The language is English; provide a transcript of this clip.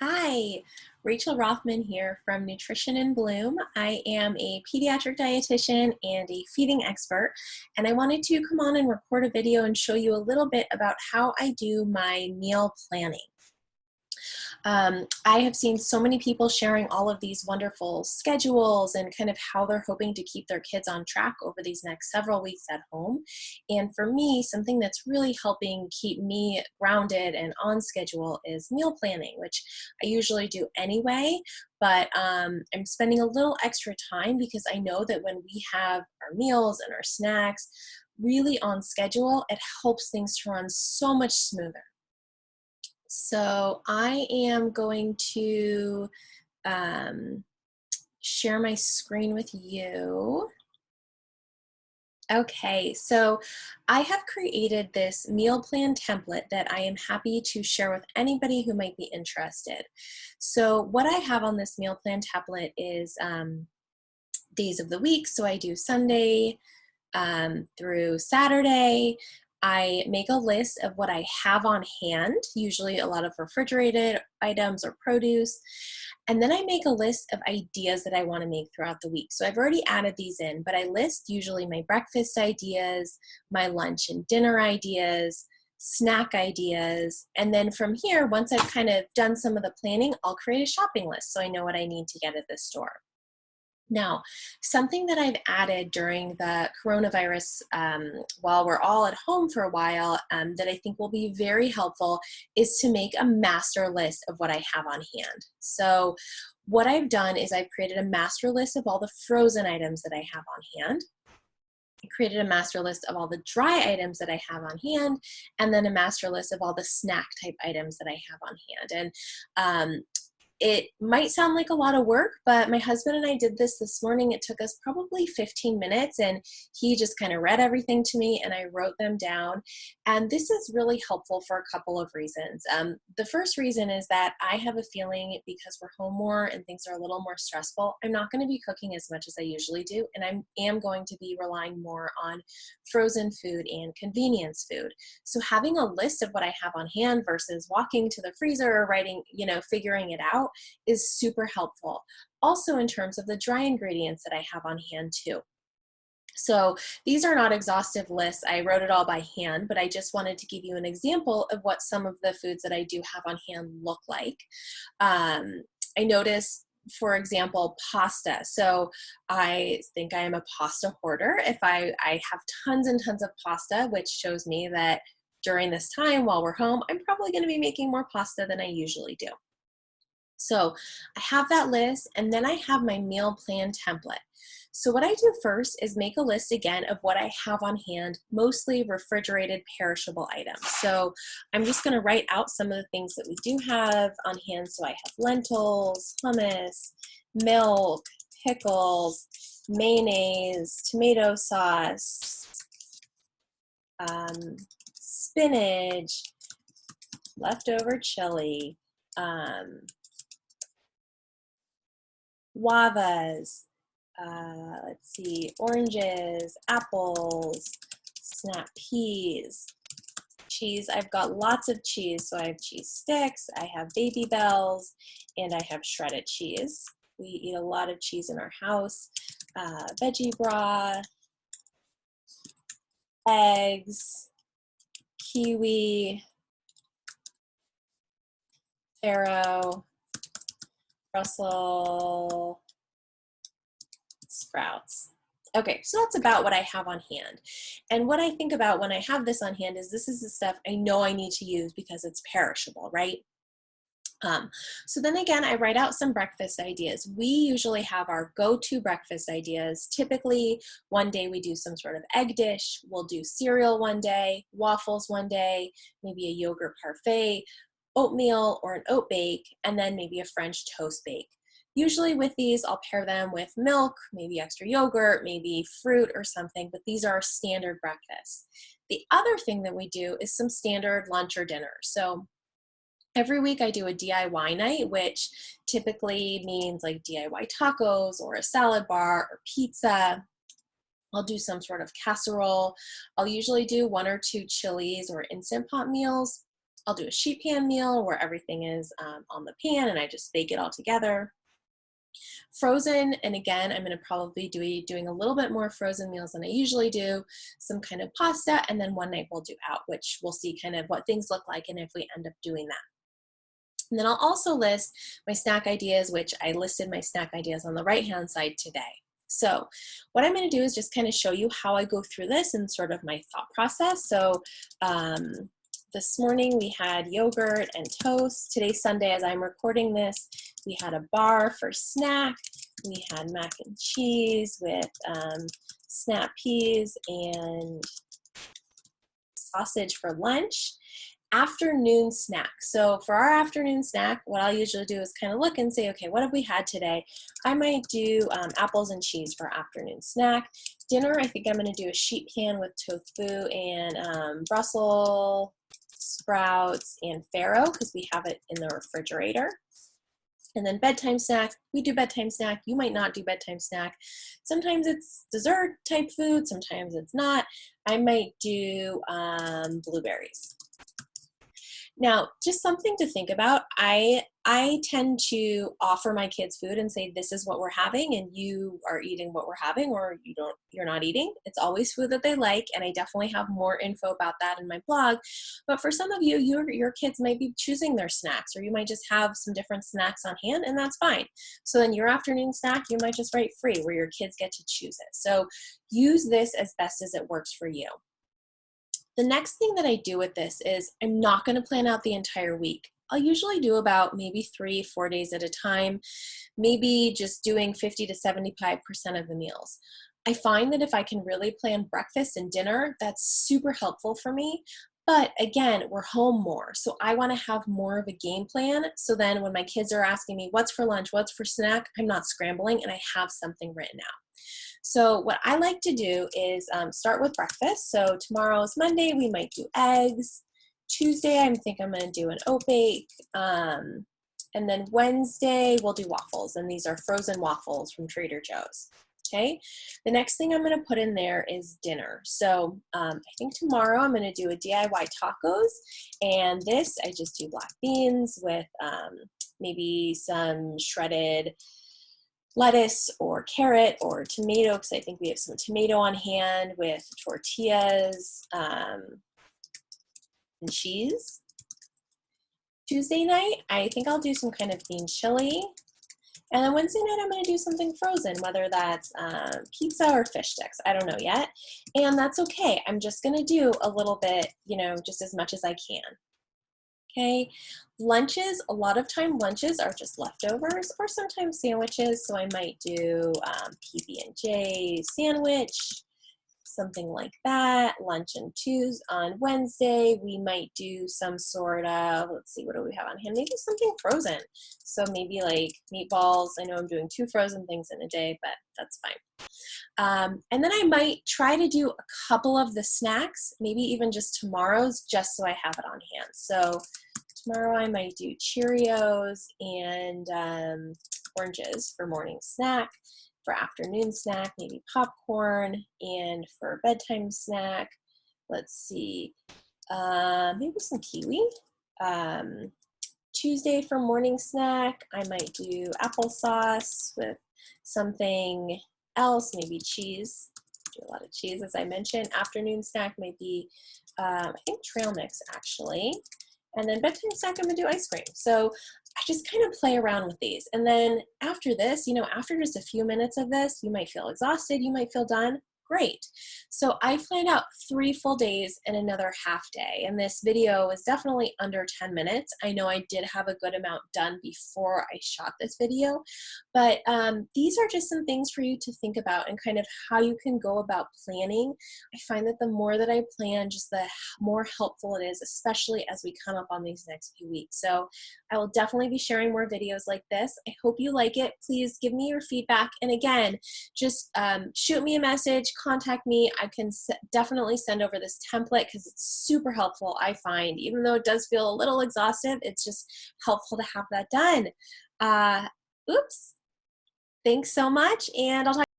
Hi, Rachel Rothman here from Nutrition in Bloom. I am a pediatric dietitian and a feeding expert, and I wanted to come on and record a video and show you a little bit about how I do my meal planning. I have seen so many people sharing all of these wonderful schedules and kind of how they're hoping to keep their kids on track over these next several weeks at home. And for me, something that's really helping keep me grounded and on schedule is meal planning, which I usually do anyway, but I'm spending a little extra time because I know that when we have our meals and our snacks really on schedule, it helps things to run so much smoother. So I am going to share my screen with you. Okay, so I have created this meal plan template that I am happy to share with anybody who might be interested. So what I have on this meal plan template is days of the week. So I do Sunday through Saturday. I make a list of what I have on hand, usually a lot of refrigerated items or produce. And then I make a list of ideas that I want to make throughout the week. So I've already added these in, but I list usually my breakfast ideas, my lunch and dinner ideas, snack ideas. And then from here, once I've kind of done some of the planning, I'll create a shopping list so I know what I need to get at the store. Now, something that I've added during the coronavirus, while we're all at home for a while, that I think will be very helpful is to make a master list of what I have on hand. So what I've done is I've created a master list of all the frozen items that I have on hand. I created a master list of all the dry items that I have on hand, and then a master list of all the snack type items that I have on hand. And it might sound like a lot of work, but my husband and I did this morning. It took us probably 15 minutes, and he just kind of read everything to me and I wrote them down. And this is really helpful for a couple of reasons. The first reason is that I have a feeling because we're home more and things are a little more stressful, I'm not going to be cooking as much as I usually do, and I am going to be relying more on frozen food and convenience food. So having a list of what I have on hand versus walking to the freezer or writing, figuring it out is super helpful. Also in terms of the dry ingredients that I have on hand too. So these are not exhaustive lists. I wrote it all by hand, but I just wanted to give you an example of what some of the foods that I do have on hand look like. I noticed, for example, pasta. So I think I am a pasta hoarder. If I have tons and tons of pasta, which shows me that during this time while we're home, I'm probably going to be making more pasta than I usually do. So I have that list, and then I have my meal plan template. So what I do first is make a list again of what I have on hand, mostly refrigerated perishable items. So I'm just going to write out some of the things that we do have on hand. So I have lentils, hummus, milk, pickles, mayonnaise, tomato sauce, spinach, leftover chili, guavas, let's see, oranges, apples, snap peas, cheese. I've got lots of cheese. So I have cheese sticks, I have Baby Bells, and I have shredded cheese. We eat a lot of cheese in our house. Veggie broth, eggs, kiwi, farro, Brussels sprouts. Okay, so that's about what I have on hand. And what I think about when I have this on hand is this is the stuff I know I need to use because it's perishable, right? So then again, I write out some breakfast ideas. We usually have our go-to breakfast ideas. Typically, one day we do some sort of egg dish. We'll do cereal one day, waffles one day, maybe a yogurt parfait, oatmeal or an oat bake, and then maybe a French toast bake. Usually with these, I'll pair them with milk, maybe extra yogurt, maybe fruit or something, but these are our standard breakfasts. The other thing that we do is some standard lunch or dinner. So every week I do a DIY night, which typically means like DIY tacos or a salad bar or pizza. I'll do some sort of casserole. I'll usually do 1 or 2 chilies or Instant Pot meals. I'll do a sheet pan meal where everything is on the pan and I just bake it all together. Frozen, and again, I'm going to probably be doing a little bit more frozen meals than I usually do, some kind of pasta, and then one night we'll do out, which we'll see kind of what things look like and if we end up doing that. And then I'll also list my snack ideas, which I listed my snack ideas on the right-hand side today. So what I'm going to do is just kind of show you how I go through this and sort of my thought process. So this morning we had yogurt and toast. Today's Sunday as I'm recording this. We had a bar for snack. We had mac and cheese with snap peas and sausage for lunch. Afternoon snack. So for our afternoon snack, what I'll usually do is kind of look and say, okay, what have we had today? I might do apples and cheese for afternoon snack. Dinner, I think I'm going to do a sheet pan with tofu and Brussels sprouts and farro because we have it in the refrigerator. And then bedtime snack, we do bedtime snack. You might not do bedtime snack. Sometimes it's dessert type food, sometimes it's not. I might do blueberries. Now, just something to think about. I tend to offer my kids food and say, this is what we're having, and you are eating what we're having, or you're not eating. It's always food that they like, and I definitely have more info about that in my blog. But for some of you, your kids might be choosing their snacks, or you might just have some different snacks on hand, and that's fine. So then your afternoon snack, you might just write free, where your kids get to choose it. So use this as best as it works for you. The next thing that I do with this is I'm not going to plan out the entire week. I'll usually do about maybe 3-4 days at a time, maybe just doing 50 to 75% of the meals. I find that if I can really plan breakfast and dinner, that's super helpful for me. But again, we're home more, so I want to have more of a game plan. So then when my kids are asking me what's for lunch, what's for snack, I'm not scrambling and I have something written out. So what I like to do is start with breakfast. So tomorrow is Monday, we might do eggs. Tuesday, I think I'm going to do an oat bake. And then Wednesday, we'll do waffles. And these are frozen waffles from Trader Joe's. Okay. The next thing I'm going to put in there is dinner. So I think tomorrow I'm going to do a DIY tacos. And this, I just do black beans with maybe some shredded lettuce or carrot or tomato, because I think we have some tomato on hand, with tortillas and cheese. Tuesday night, I think I'll do some kind of bean chili. And then Wednesday night, I'm going to do something frozen, whether that's pizza or fish sticks. I don't know yet. And that's okay. I'm just going to do a little bit, just as much as I can. Okay, lunches, a lot of time lunches are just leftovers or sometimes sandwiches. So I might do PB&J sandwich, something like that. Lunch and Tuesday on Wednesday, we might do some sort of, let's see, what do we have on hand? Maybe something frozen. So maybe like meatballs. I know I'm doing 2 frozen things in a day, but that's fine. And then I might try to do a couple of the snacks, maybe even just tomorrow's, just so I have it on hand. So tomorrow I might do Cheerios and oranges for morning snack. For afternoon snack, maybe popcorn. And for bedtime snack, let's see, maybe some kiwi. Tuesday for morning snack, I might do applesauce with something else, maybe cheese. Do a lot of cheese, as I mentioned. Afternoon snack might be, I think, trail mix, actually. And then bedtime snack, I'm going to do ice cream. So I just kind of play around with these. And then after this, after just a few minutes of this, you might feel exhausted, you might feel done. Great. So I planned out 3 full days and another half day. And this video is definitely under 10 minutes. I know I did have a good amount done before I shot this video, but these are just some things for you to think about and kind of how you can go about planning. I find that the more that I plan, just the more helpful it is, especially as we come up on these next few weeks. So I will definitely be sharing more videos like this. I hope you like it. Please give me your feedback. And again, just shoot me a message, contact me. I can definitely send over this template because it's super helpful, I find. Even though it does feel a little exhaustive, it's just helpful to have that done. Oops. Thanks so much, and I'll talk